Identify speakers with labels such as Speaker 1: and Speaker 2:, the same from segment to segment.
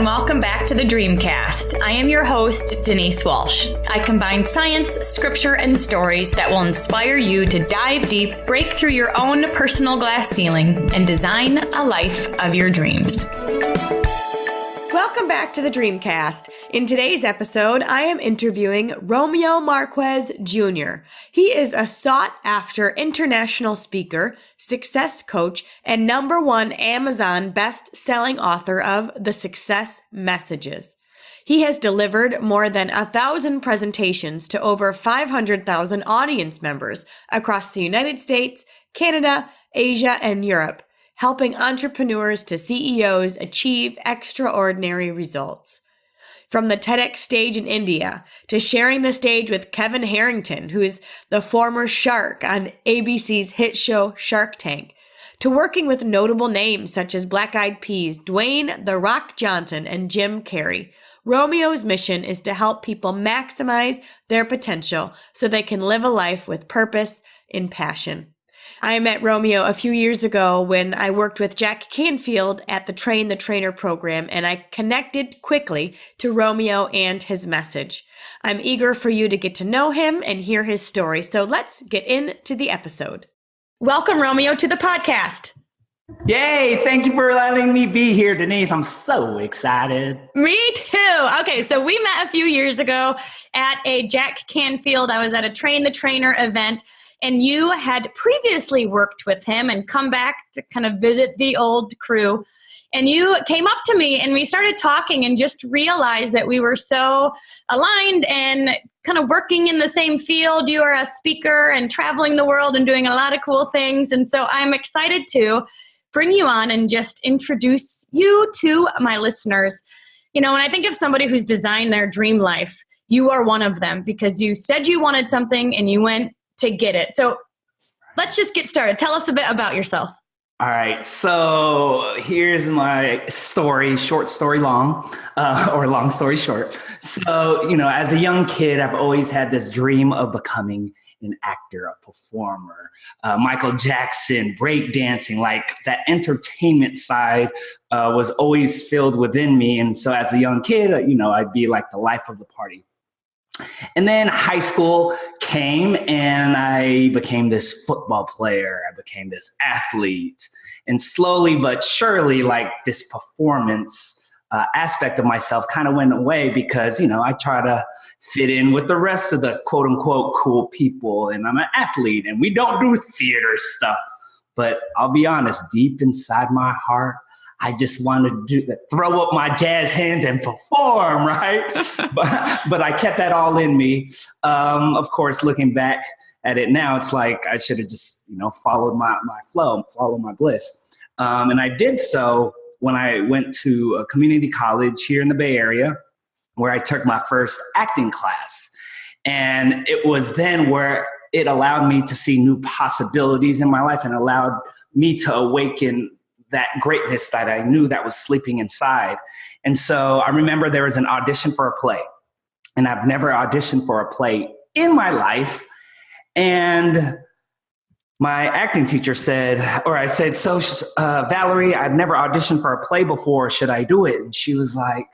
Speaker 1: and welcome back to the Dreamcast. I am your host, Denise Walsh. I combine science, scripture, and stories that will inspire you to dive deep, break through your own personal glass ceiling, and design a life of your dreams. Welcome back to the Dreamcast. In today's episode, I am interviewing Romeo Marquez Jr. He is a sought-after international speaker, success coach, and #1 Amazon best-selling author of The Success Messages. He has delivered more than 1,000 presentations to over 500,000 audience members across the United States, Canada, Asia, and Europe, helping entrepreneurs to CEOs achieve extraordinary results. From the TEDx stage in India to sharing the stage with Kevin Harrington, who is the former shark on ABC's hit show Shark Tank, to working with notable names such as Black Eyed Peas, Dwayne "The Rock" Johnson, and Jim Carrey, Romeo's mission is to help people maximize their potential so they can live a life with purpose and passion. I met Romeo a few years ago when I worked with Jack Canfield at the Train the Trainer program, and I connected quickly to Romeo and his message. I'm eager for you to get to know him and hear his story, so let's get into the episode. Welcome, Romeo, to the podcast.
Speaker 2: Yay, thank you for letting me be here, Denise. I'm so excited.
Speaker 1: Me too. Okay, so we met a few years ago at a Jack Canfield. I was at a Train the Trainer event. And you had previously worked with him and come back to kind of visit the old crew. And you came up to me and we started talking and just realized that we were so aligned and kind of working in the same field. You are a speaker and traveling the world and doing a lot of cool things. And so I'm excited to bring you on and just introduce you to my listeners. You know, when I think of somebody who's designed their dream life, you are one of them because you said you wanted something and you went to get it. So let's just get started. Tell us a bit about yourself.
Speaker 2: All right. So here's my story, short story long, or long story short. So, as a young kid, I've always had this dream of becoming an actor, a performer, Michael Jackson, breakdancing, like that entertainment side was always filled within me. And so as a young kid, I'd be like the life of the party. And then high school came and I became this football player. I became this athlete. And slowly but surely, like this performance aspect of myself kind of went away because, I try to fit in with the rest of the quote unquote cool people. And I'm an athlete and we don't do theater stuff. But I'll be honest, deep inside my heart, I just wanted to throw up my jazz hands and perform, right? but I kept that all in me. Of course, looking back at it now, it's like I should have just, followed my flow, followed my bliss. And I did so when I went to a community college here in the Bay Area, where I took my first acting class. And it was then where it allowed me to see new possibilities in my life and allowed me to awaken that greatness that I knew that was sleeping inside. And so I remember there was an audition for a play, and I've never auditioned for a play in my life. And my acting teacher said, so Valerie, I've never auditioned for a play before. Should I do it? And she was like,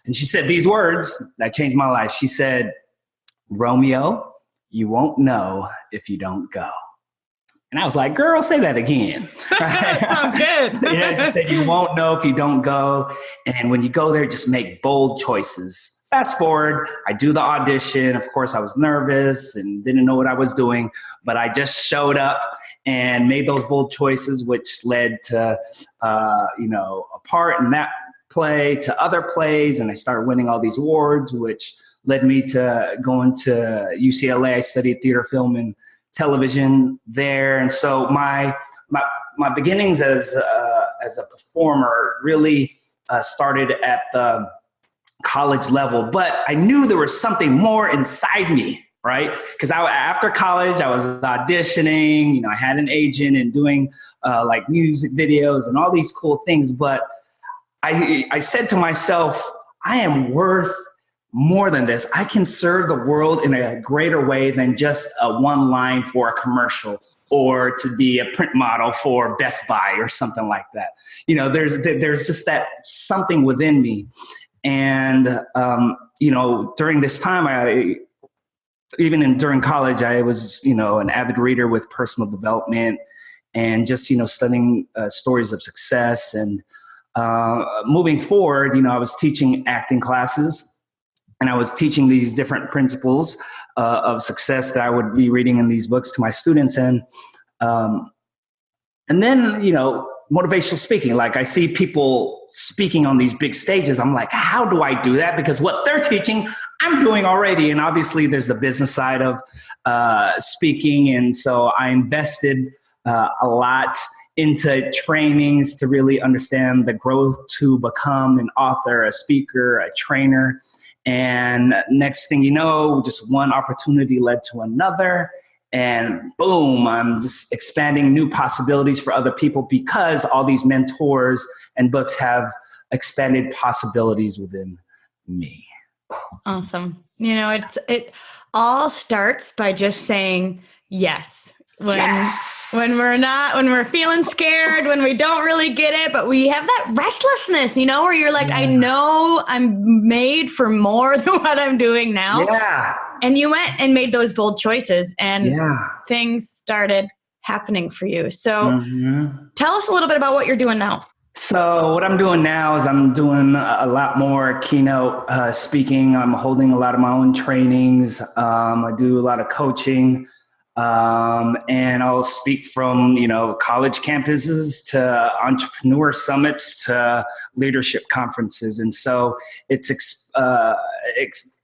Speaker 2: and she said these words that changed my life. She said, Romeo, you won't know if you don't go. And I was like, girl, say that again. Right?
Speaker 1: Sounds good.
Speaker 2: Yeah, she said, you won't know if you don't go. And when you go there, just make bold choices. Fast forward, I do the audition. Of course, I was nervous and didn't know what I was doing, but I just showed up and made those bold choices, which led to, a part in that play, to other plays. And I started winning all these awards, which led me to going to UCLA. I studied theater, film, and television there. And so my beginnings as a performer really started at the college level, but I knew there was something more inside me, right? Because after college, I was auditioning, I had an agent and doing like music videos and all these cool things. But I said to myself, I am worth more than this. I can serve the world in a greater way than just a one line for a commercial or to be a print model for Best Buy or something like that. There's just that something within me. And, during this time, during college, I was, an avid reader with personal development and just, studying stories of success. And moving forward, I was teaching acting classes, and I was teaching these different principles of success that I would be reading in these books to my students. And then, motivational speaking, like I see people speaking on these big stages. I'm like, how do I do that? Because what they're teaching, I'm doing already. And obviously there's the business side of speaking. And so I invested a lot into trainings to really understand the growth to become an author, a speaker, a trainer. And next thing you know, just one opportunity led to another. And boom, I'm just expanding new possibilities for other people because all these mentors and books have expanded possibilities within me.
Speaker 1: Awesome. It all starts by just saying yes. When we're feeling scared, when we don't really get it, but we have that restlessness, where you're like, I know I'm made for more than what I'm doing now.
Speaker 2: Yeah.
Speaker 1: And you went and made those bold choices and things started happening for you. So tell us a little bit about what you're doing now.
Speaker 2: So what I'm doing now is I'm doing a lot more keynote speaking. I'm holding a lot of my own trainings. I do a lot of coaching. And I'll speak from, college campuses to entrepreneur summits to leadership conferences. And so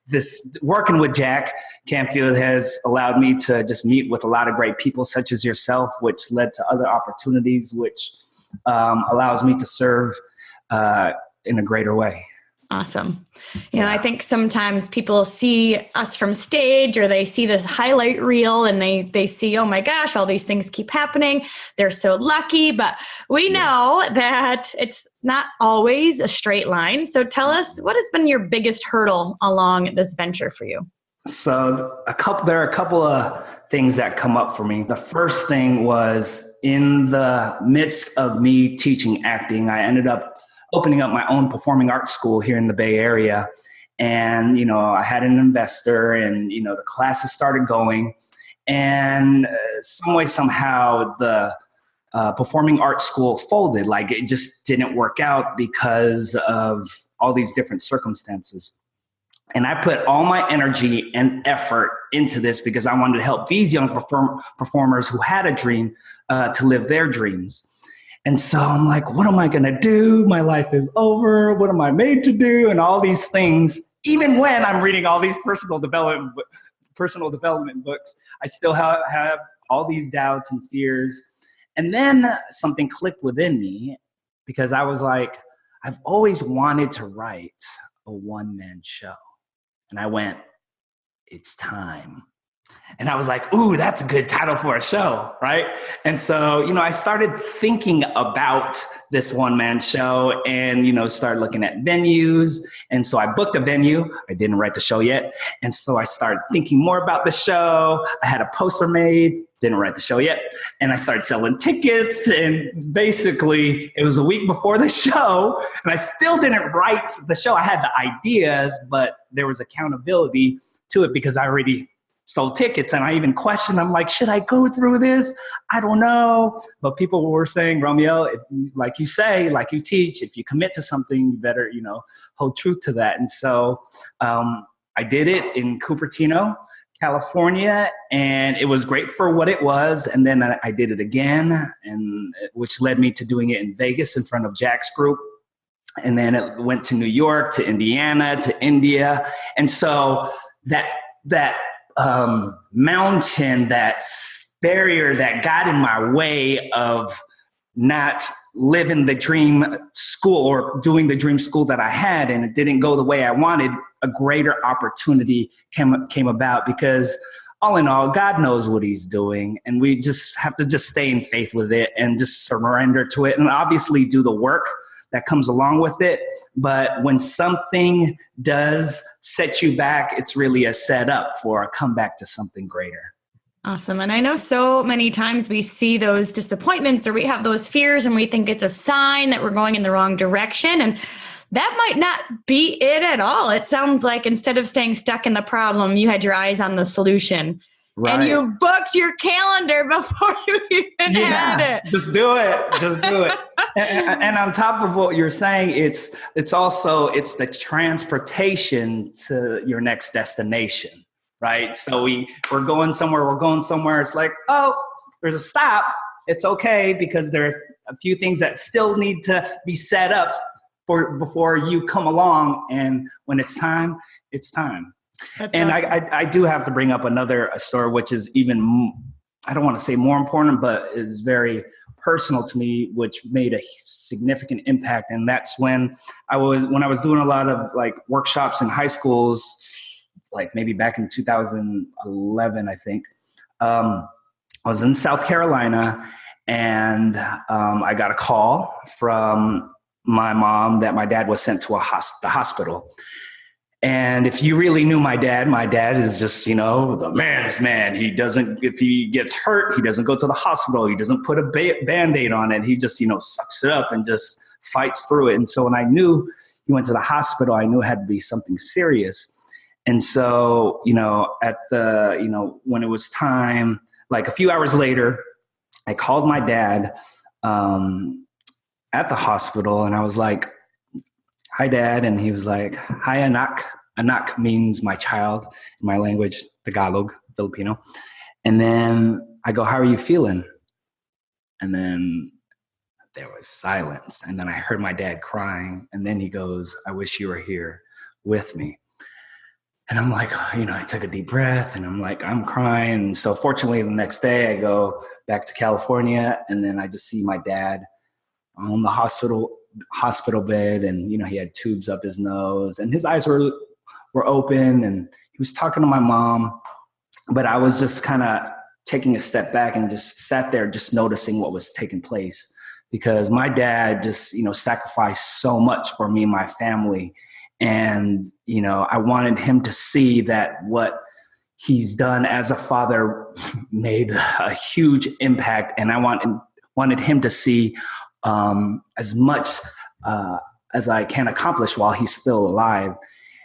Speaker 2: this working with Jack Canfield has allowed me to just meet with a lot of great people such as yourself, which led to other opportunities, which allows me to serve in a greater way.
Speaker 1: Awesome. I think sometimes people see us from stage or they see this highlight reel and they see, oh my gosh, all these things keep happening. They're so lucky, but we know that it's not always a straight line. So tell us, what has been your biggest hurdle along this venture for you?
Speaker 2: So there are a couple of things that come up for me. The first thing was in the midst of me teaching acting, I ended up opening up my own performing arts school here in the Bay Area. And, I had an investor and, the classes started going. And some way, somehow, the performing arts school folded. Like it just didn't work out because of all these different circumstances. And I put all my energy and effort into this because I wanted to help these young performers who had a dream to live their dreams. And so I'm like, what am I going to do? My life is over. What am I made to do? And all these things, even when I'm reading all these personal development books, I still have all these doubts and fears. And then something clicked within me because I was like, I've always wanted to write a one-man show. And I went, it's time. And I was like, ooh, that's a good title for a show, right? And so, I started thinking about this one-man show and, started looking at venues. And so I booked a venue. I didn't write the show yet. And so I started thinking more about the show. I had a poster made, didn't write the show yet. And I started selling tickets. And basically, it was a week before the show. And I still didn't write the show. I had the ideas, but there was accountability to it because I already sold tickets. And I even questioned, I'm like, should I go through this? I don't know. But people were saying, Romeo, like you say, like you teach, if you commit to something, you better, hold true to that. And so I did it in Cupertino, California, and it was great for what it was. And then I did it again, and which led me to doing it in Vegas in front of Jack's group. And then it went to New York, to Indiana, to India. And so that mountain, that barrier that got in my way of not living the dream school or doing the dream school that I had, and it didn't go the way I wanted, a greater opportunity came about because all in all, God knows what he's doing. And we just have to just stay in faith with it and just surrender to it and obviously do the work that comes along with it. But when something does set you back, it's really a setup for a comeback to something greater.
Speaker 1: Awesome. And I know so many times we see those disappointments or we have those fears and we think it's a sign that we're going in the wrong direction. And that might not be it at all. It sounds like instead of staying stuck in the problem, you had your eyes on the solution.
Speaker 2: Right.
Speaker 1: And you booked your calendar before you even had it.
Speaker 2: Just do it. Just do it. And on top of what you're saying, it's the transportation to your next destination, right? So we're going somewhere. It's like, oh, there's a stop. It's okay because there are a few things that still need to be set up before you come along. And when it's time, it's time. And I do have to bring up another story, which is even, I don't want to say more important, but is very personal to me, which made a significant impact. And that's when I was doing a lot of like workshops in high schools, like maybe back in 2011, I think. I was in South Carolina, and I got a call from my mom that my dad was sent to the hospital. And if you really knew my dad is just, the man's man. If he gets hurt, he doesn't go to the hospital. He doesn't put a Band-Aid on it. He just, sucks it up and just fights through it. And so when I knew he went to the hospital, I knew it had to be something serious. And so, when it was time, like a few hours later, I called my dad at the hospital, and I was like, "Hi, Dad." And he was like, "Hi, anak." Anak means my child in my language, Tagalog, Filipino. And then I go, "How are you feeling?" And then there was silence. And then I heard my dad crying. And then he goes, "I wish you were here with me." And I'm like, I took a deep breath, and I'm like, I'm crying. And so fortunately, the next day I go back to California, and then I just see my dad on the hospital bed, and he had tubes up his nose, and his eyes were open, and he was talking to my mom. But I was just kind of taking a step back and just sat there just noticing what was taking place, because my dad just sacrificed so much for me and my family. And I wanted him to see that what he's done as a father made a huge impact, and I wanted him to see as much as I can accomplish while he's still alive.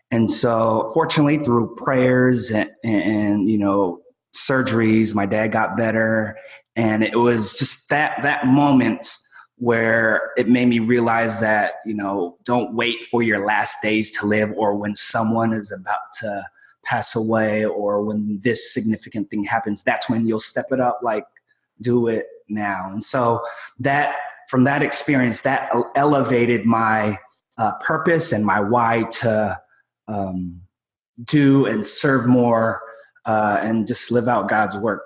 Speaker 2: And so fortunately, through prayers and surgeries, my dad got better. And it was just that moment where it made me realize that, don't wait for your last days to live, or when someone is about to pass away, or when this significant thing happens. That's when you'll step it up, like, do it now. And so from that experience, that elevated my purpose and my why to do and serve more and just live out God's work.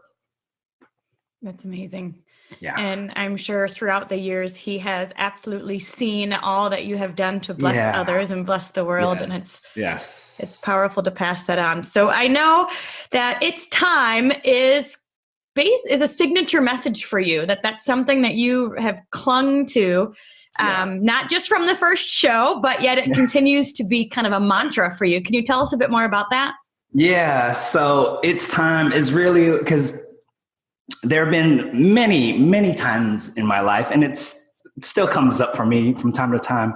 Speaker 1: That's amazing.
Speaker 2: Yeah.
Speaker 1: And I'm sure throughout the years, he has absolutely seen all that you have done to bless others and bless the world.
Speaker 2: Yes.
Speaker 1: And it's powerful to pass that on. So I know that It's Time is a signature message for you, that's something that you have clung to, not just from the first show, but yet it continues to be kind of a mantra for you. Can you tell us a bit more about that?
Speaker 2: Yeah. So It's Time is really, because there have been many, many times in my life, and it still comes up for me from time to time,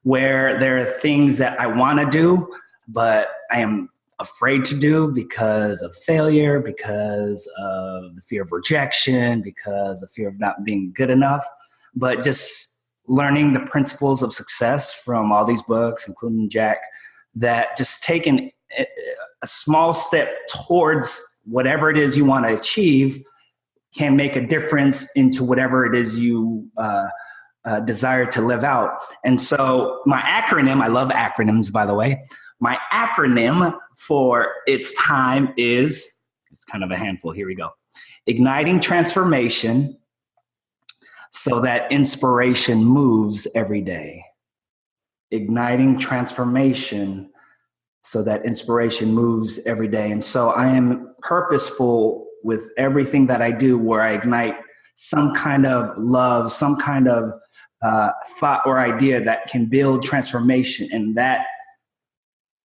Speaker 2: where there are things that I want to do, but I am afraid to do because of failure, because of the fear of rejection, because of fear of not being good enough. But just learning the principles of success from all these books, including Jack, that just taking a small step towards whatever it is you want to achieve can make a difference into whatever it is you desire to live out. And so my acronym, I love acronyms, by the way. My acronym for It's Time it's kind of a handful. Here we go. Igniting transformation so that inspiration moves every day. Igniting transformation so that inspiration moves every day. And so I am purposeful with everything that I do, where I ignite some kind of love, some kind of thought or idea that can build transformation. And that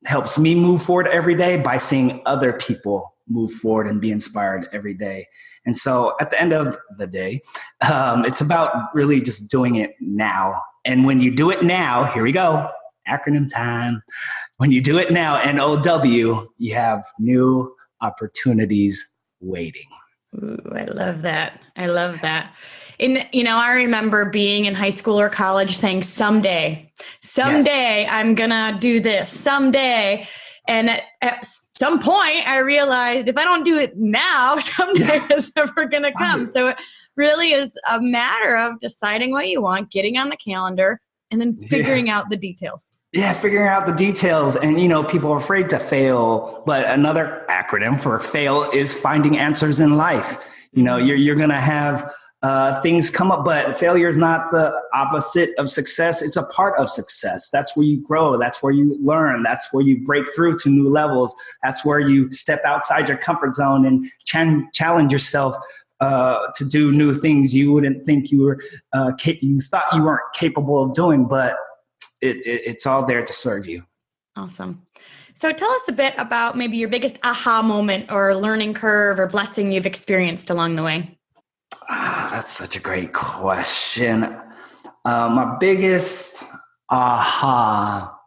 Speaker 2: helps me move forward every day by seeing other people move forward and be inspired every day. And so at the end of the day, it's about really just doing it now. And when you do it now, here we go, acronym time. When you do it now, NOW, you have new opportunities waiting.
Speaker 1: Ooh, I love that. I love that. And, I remember being in high school or college saying, someday yes, I'm going to do this someday. And at some point I realized if I don't do it now, someday is never going to come. So it really is a matter of deciding what you want, getting on the calendar, and then figuring out the details.
Speaker 2: Yeah, figuring out the details. And, people are afraid to fail, but another acronym for fail is finding answers in life. You're going to have things come up, but failure is not the opposite of success. It's a part of success. That's where you grow. That's where you learn. That's where you break through to new levels. That's where you step outside your comfort zone and challenge yourself to do new things you wouldn't think you thought you weren't capable of doing, but it's all there to serve you.
Speaker 1: Awesome. So tell us a bit about maybe your biggest aha moment or learning curve or blessing you've experienced along the way.
Speaker 2: That's such a great question. My biggest aha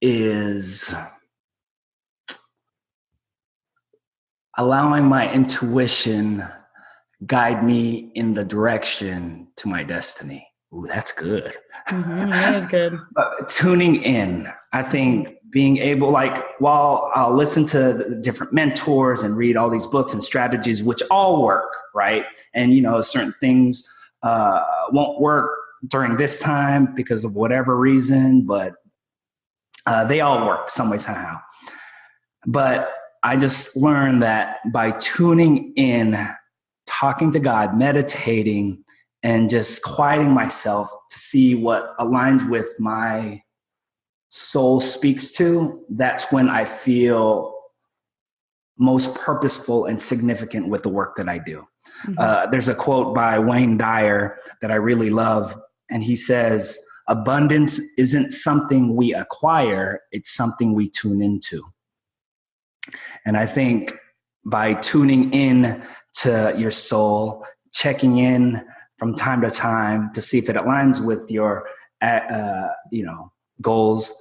Speaker 2: is allowing my intuition guide me in the direction to my destiny. Ooh, that's good.
Speaker 1: Mm-hmm, that is good.
Speaker 2: Tuning in. I think being able, while I'll listen to the different mentors and read all these books and strategies, which all work, right? And, certain things won't work during this time because of whatever reason, but they all work some way, somehow. But I just learned that by tuning in, talking to God, meditating, and just quieting myself to see what aligns with my soul speaks to, that's when I feel most purposeful and significant with the work that I do. Mm-hmm. There's a quote by Wayne Dyer that I really love, and he says, "Abundance isn't something we acquire, it's something we tune into." And I think by tuning in to your soul, checking in from time to time to see if it aligns with your, goals,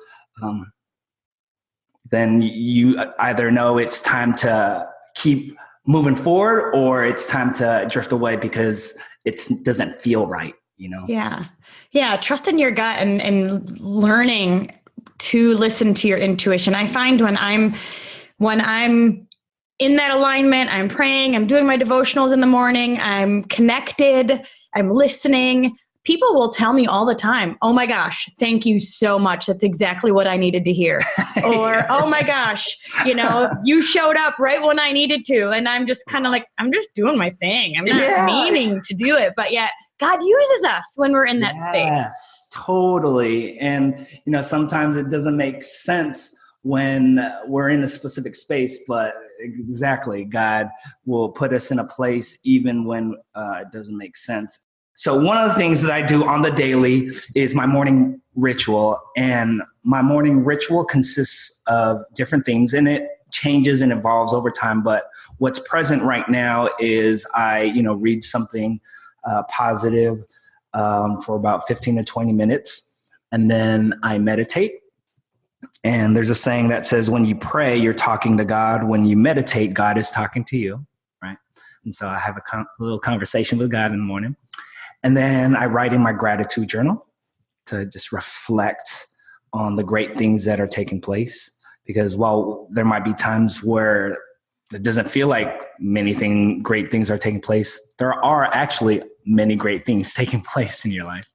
Speaker 2: then you either know it's time to keep moving forward or it's time to drift away because it doesn't feel right,
Speaker 1: Yeah. Yeah. Trust in your gut and learning to listen to your intuition. I find when I'm in that alignment, I'm praying, I'm doing my devotionals in the morning, I'm connected, I'm listening. People will tell me all the time, "Oh my gosh, thank you so much. That's exactly what I needed to hear." Or, yeah. "Oh my gosh, you showed up right when I needed to." And I'm just kind of like, I'm just doing my thing. I'm not meaning to do it, but yet God uses us when we're in that space.
Speaker 2: Yes, totally. And, sometimes it doesn't make sense when we're in a specific space, but exactly, God will put us in a place even when it doesn't make sense. So one of the things that I do on the daily is my morning ritual. And my morning ritual consists of different things, and it changes and evolves over time. But what's present right now is I, read something positive for about 15 to 20 minutes. And then I meditate. And there's a saying that says, when you pray, you're talking to God. When you meditate, God is talking to you, right? And so I have a little conversation with God in the morning. And then I write in my gratitude journal to just reflect on the great things that are taking place. Because while there might be times where it doesn't feel like great things are taking place, there are actually many great things taking place in your life.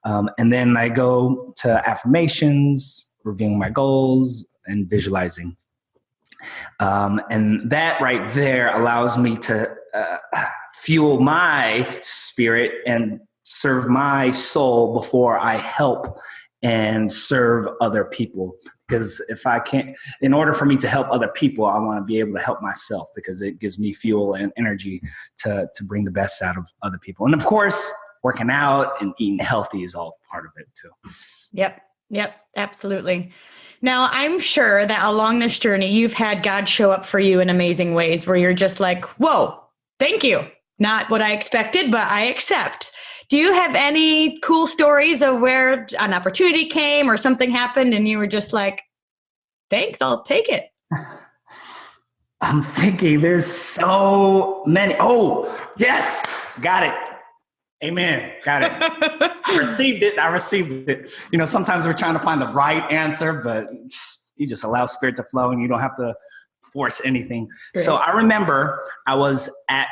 Speaker 2: And then I go to affirmations, reviewing my goals, and visualizing. And that right there allows me to fuel my spirit and serve my soul before I help and serve other people. Because in order for me to help other people, I want to be able to help myself, because it gives me fuel and energy to bring the best out of other people. And of course, working out and eating healthy is all part of it too.
Speaker 1: Yep. Yep, absolutely. Now, I'm sure that along this journey, you've had God show up for you in amazing ways where you're just like, whoa, thank you. Not what I expected, but I accept. Do you have any cool stories of where an opportunity came or something happened and you were just like, thanks, I'll take it?
Speaker 2: I'm thinking there's so many. Oh, yes, got it. Amen. Got it. I received it. Sometimes we're trying to find the right answer, but you just allow spirit to flow and you don't have to force anything. Great. So I remember I was at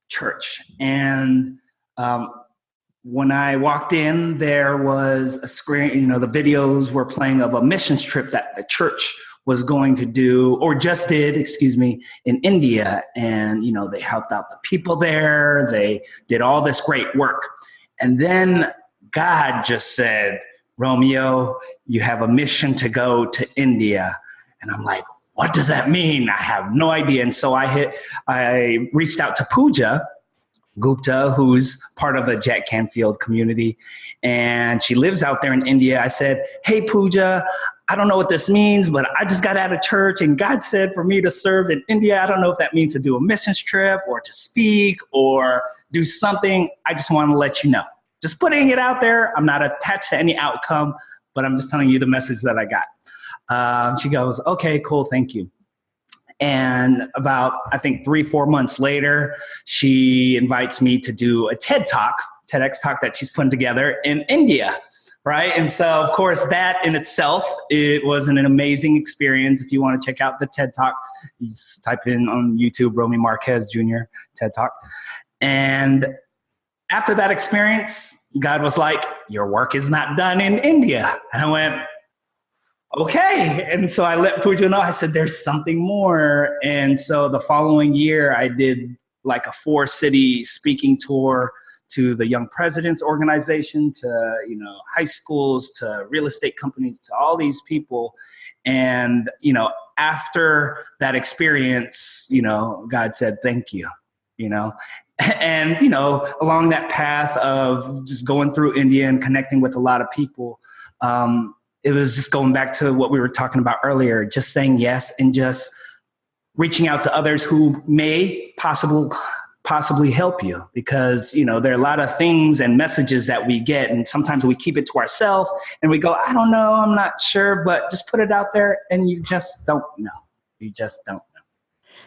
Speaker 2: church and when I walked in, there was a screen, the videos were playing of a missions trip that the church was going to do, or just did, in India. And, they helped out the people there. They did all this great work. And then God just said, Romeo, you have a mission to go to India. And I'm like, what does that mean? I have no idea. And so I reached out to Pooja Gupta, who's part of the Jack Canfield community, and she lives out there in India. I said, hey, Pooja, I don't know what this means, but I just got out of church and God said for me to serve in India. I don't know if that means to do a missions trip or to speak or do something. I just want to let you know. Just putting it out there. I'm not attached to any outcome, but I'm just telling you the message that I got. She goes, okay, cool, thank you. And about, I think 3-4 months later, she invites me to do a TEDx talk that she's putting together in India, right? And so, of course, that in itself, it was an amazing experience. If you want to check out the TED Talk, you just type in on YouTube, Romeo Marquez Jr. TED Talk. And after that experience, God was like, your work is not done in India. And I went, okay. And so I let Pooja know. I said, there's something more. And so the following year, I did like a 4-city speaking tour to the Young Presidents Organization, to high schools, to real estate companies, to all these people. And after that experience, God said, thank you, And along that path of just going through India and connecting with a lot of people, it was just going back to what we were talking about earlier, just saying yes and just reaching out to others who may possibly help you, because, there are a lot of things and messages that we get, and sometimes we keep it to ourselves and we go, I don't know, I'm not sure, but just put it out there and you just don't know. You just don't know.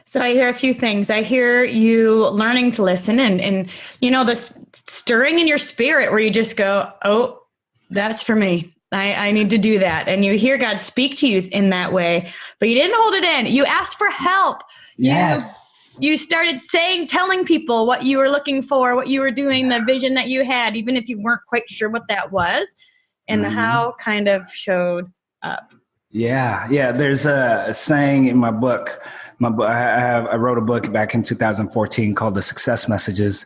Speaker 1: So I hear a few things. I hear you learning to listen and the stirring in your spirit where you just go, oh, that's for me. I need to do that. And you hear God speak to you in that way, but you didn't hold it in. You asked for help.
Speaker 2: Yes.
Speaker 1: You started telling people what you were looking for, what you were doing, the vision that you had, even if you weren't quite sure what that was, and how kind of showed up.
Speaker 2: Yeah. There's a saying in my book. I wrote a book back in 2014 called The Success Messages.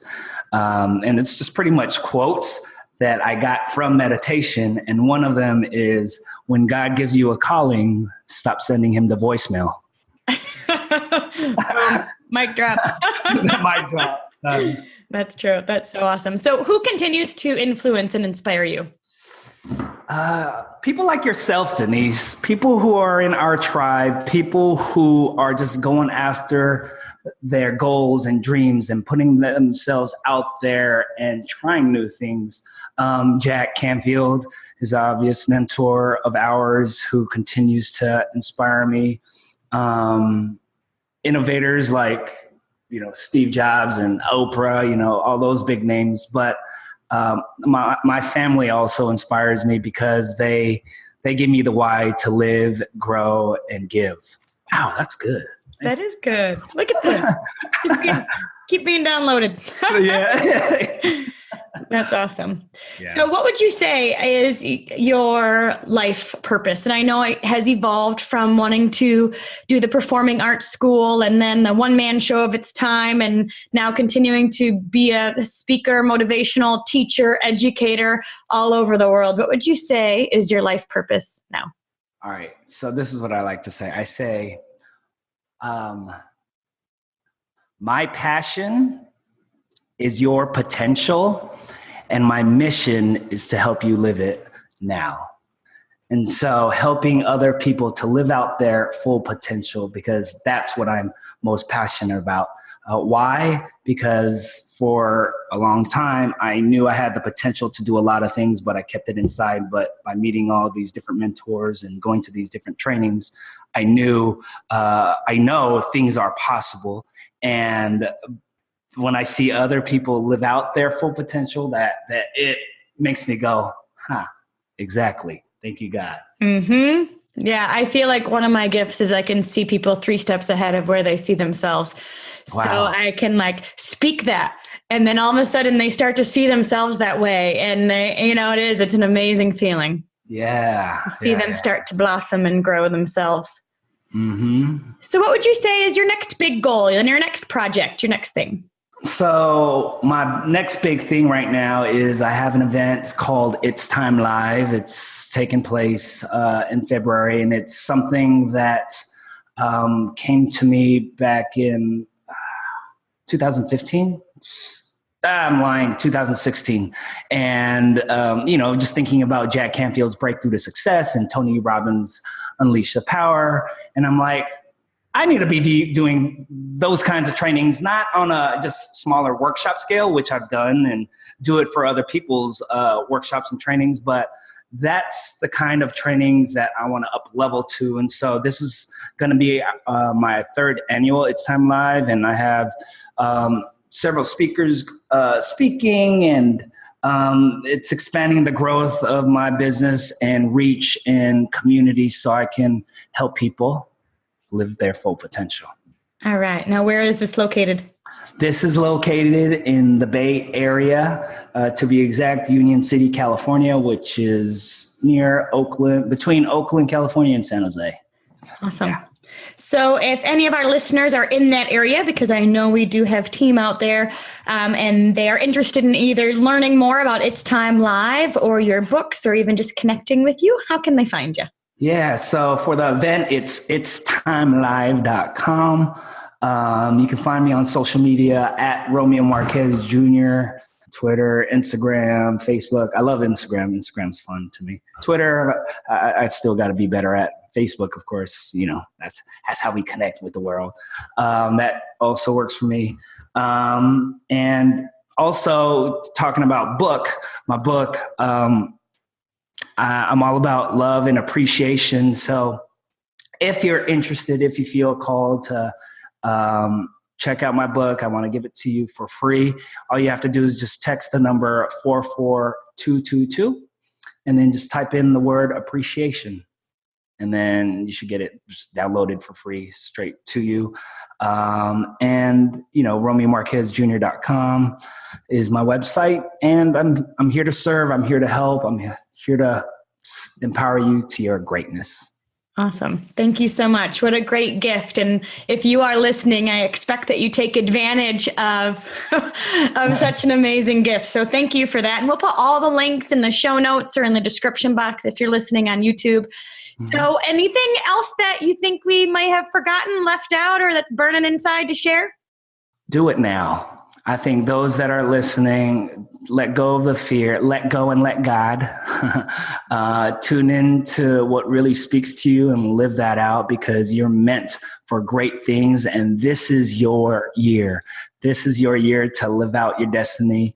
Speaker 2: And it's just pretty much quotes that I got from meditation. And one of them is, when God gives you a calling, stop sending him the voicemail.
Speaker 1: Mic drop.
Speaker 2: Mic drop.
Speaker 1: That's true. That's so awesome. So who continues to influence and inspire you?
Speaker 2: People like yourself, Denise, people who are in our tribe, people who are just going after their goals and dreams and putting themselves out there and trying new things. Jack Canfield is an obvious mentor of ours who continues to inspire me. Innovators like, Steve Jobs and Oprah, all those big names. But my family also inspires me because they give me the why to live, grow, and give. Wow, that's good.
Speaker 1: That is good. Look at that. Just keep being downloaded.
Speaker 2: Yeah.
Speaker 1: That's awesome. Yeah. So what would you say is your life purpose? And I know it has evolved from wanting to do the performing arts school and then the one-man show of its time, and now continuing to be a speaker, motivational teacher, educator all over the world. What would you say is your life purpose now?
Speaker 2: All right. So this is what I like to say. I say, my passion is your potential, and my mission is to help you live it now. And so helping other people to live out their full potential, because that's what I'm most passionate about. Why? Because for a long time, I knew I had the potential to do a lot of things, but I kept it inside. But by meeting all these different mentors and going to these different trainings, I know things are possible. And when I see other people live out their full potential, that it makes me go, exactly. Thank you, God.
Speaker 3: Mm-hmm. Yeah, I feel like one of my gifts is I can see people 3 steps ahead of where they see themselves.
Speaker 2: Wow.
Speaker 3: So I can speak that. And then all of a sudden they start to see themselves that way. And it's an amazing feeling.
Speaker 2: Yeah.
Speaker 3: See them start to blossom and grow themselves.
Speaker 2: Mm-hmm.
Speaker 3: So what would you say is your next big goal and your next project, your next thing?
Speaker 2: So my next big thing right now is I have an event called It's Time Live. It's taking place in February, and it's something that came to me back in 2015. I'm lying, 2016. And, just thinking about Jack Canfield's breakthrough to success and Tony Robbins' Unleash the Power. And I'm like, I need to be doing those kinds of trainings, not on a just smaller workshop scale, which I've done, and do it for other people's workshops and trainings. But that's the kind of trainings that I want to up level to. And so this is going to be my 3rd annual It's Time Live. And I have several speakers speaking, and it's expanding the growth of my business and reach in community so I can help people live their full potential.
Speaker 3: All right. Now, where is this located?
Speaker 2: This is located in the Bay Area, to be exact, Union City, California, which is near Oakland, between Oakland, California, and San Jose.
Speaker 3: Awesome.
Speaker 2: Yeah.
Speaker 3: So if any of our listeners are in that area, because I know we do have team out there, and they are interested in either learning more about It's Time Live or your books, or even just connecting with you, how can they find you?
Speaker 2: Yeah, so for the event, it's timelive.com. You can find me on social media at Romeo Marquez Jr., Twitter, Instagram, Facebook. I love Instagram. Instagram's fun to me. Twitter, I still got to be better at. Facebook, of course, that's how we connect with the world. That also works for me. And also talking about my book, I'm all about love and appreciation. So if you're interested, if you feel called to check out my book, I want to give it to you for free. All you have to do is just text the number 44222 and then just type in the word appreciation. And then you should get it just downloaded for free straight to you. RomeoMarquezJr.com is my website. And I'm here to serve. I'm here to help. I'm here to empower you to your greatness.
Speaker 3: Awesome. Thank you so much. What a great gift. And if you are listening, I expect that you take advantage of such an amazing gift. So thank you for that. And we'll put all the links in the show notes or in the description box if you're listening on YouTube. So anything else that you think we might have forgotten, left out, or that's burning inside to share?
Speaker 2: Do it now. I think those that are listening, let go of the fear, let go and let God. Tune in to what really speaks to you and live that out, because you're meant for great things. And this is your year. This is your year to live out your destiny.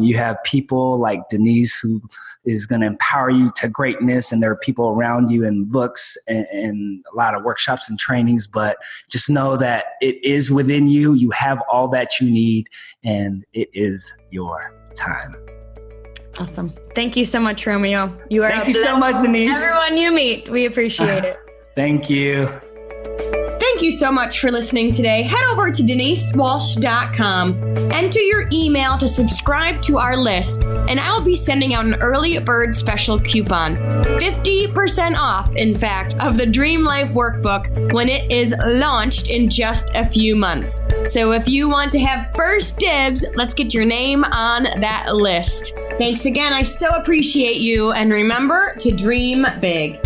Speaker 2: You have people like Denise who is going to empower you to greatness. And there are people around you in books and a lot of workshops and trainings. But just know that it is within you. You have all that you need, and it is your time.
Speaker 3: Awesome. Thank you so much, Romeo.
Speaker 2: Thank you so much, Denise.
Speaker 3: Everyone you meet, we appreciate it.
Speaker 2: Thank you.
Speaker 1: Thank you so much for listening today. Head over to DeniseWalsh.com. Enter your email to subscribe to our list, and I'll be sending out an early bird special coupon. 50% off, in fact, of the Dream Life Workbook when it is launched in just a few months. So if you want to have first dibs, let's get your name on that list. Thanks again. I so appreciate you. And remember to dream big.